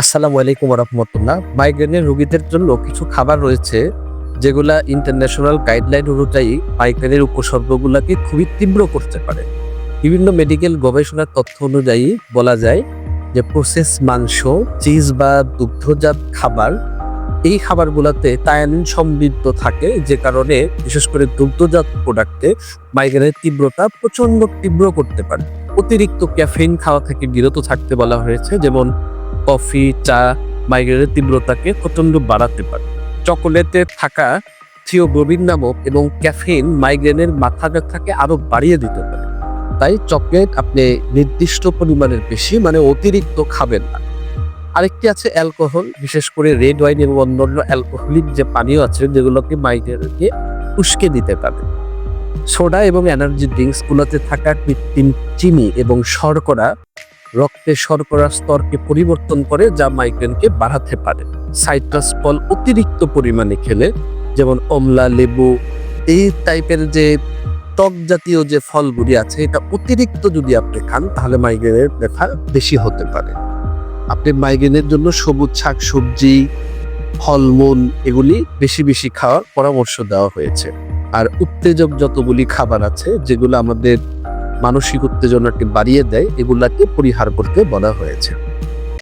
আসসালামু আলাইকুম রহমতুল্লাহ। মাইগ্রেনের রোগীদের জন্য কিছু খাবার রয়েছে যেগুলা ইন্টারন্যাশনাল গাইডলাইন অনুযায়ী মাইগ্রেনের উপসর্গগুলোকে খুবই তীব্র করতে পারে। বিভিন্ন মেডিকেল গবেষণার তথ্য অনুযায়ী বলা যায় যে প্রসেস মাংস, চিজ বা দুগ্ধজাত খাবার, এই খাবারগুলোতে থায়ানিন সমৃদ্ধ থাকে, যে কারণে বিশেষ করে দুগ্ধজাত প্রোডাক্টে মাইগ্রেনের তীব্রতা প্রচন্ড তীব্র করতে পারে। অতিরিক্ত ক্যাফেইন খাওয়া থেকে বিরত থাকতে বলা হয়েছে, যেমন কফি, চা মাইগ্রেনের তীব্রতাকে প্রচন্ড বাড়াতে পারে। চকোলেটে থাকা থিওব্রোমিন নামক এবং ক্যাফেইন মাইগ্রেনের মাথা ব্যথাকে আরো বাড়িয়ে দিতে পারে। তাই চকলেট আপনি নির্দিষ্ট পরিমাণের বেশি, মানে অতিরিক্ত খাবেন না। আরেকটি আছে অ্যালকোহল, বিশেষ করে রেড ওয়াইন এবং অন্যান্য অ্যালকোহলিক যে পানীয় আছে যেগুলোকে মাইগ্রেনকে উস্কে দিতে পারে। সোডা এবং এনার্জি ড্রিঙ্কস গুলোতে থাকা কৃত্রিম চিনি এবং শর্করা রক্তে শর্করার স্তরকে পরিবর্তন করে, যা মাইগ্রেনকে বাড়াতে পারে। সাইট্রাস ফল অতিরিক্ত পরিমাণে খেলে, যেমন কমলা, লেবু, এই টাইপের যে টক জাতীয় যে ফলগুলি আছে, এটা অতিরিক্ত যদি আপনি খান তাহলে মাইগ্রেনের ব্যথা বেশি হতে পারে। আপনি মাইগ্রেনের জন্য সবুজ শাকসবজি, ফলমূল এগুলি বেশি বেশি খাওয়ার পরামর্শ দেওয়া হয়েছে। আর উত্তেজক যতগুলি খাবার আছে যেগুলো আমাদের মানসিক উত্তেজনাকে বাড়িয়ে দেয়, এগুলাকে পরিহার করতে বলা হয়েছে।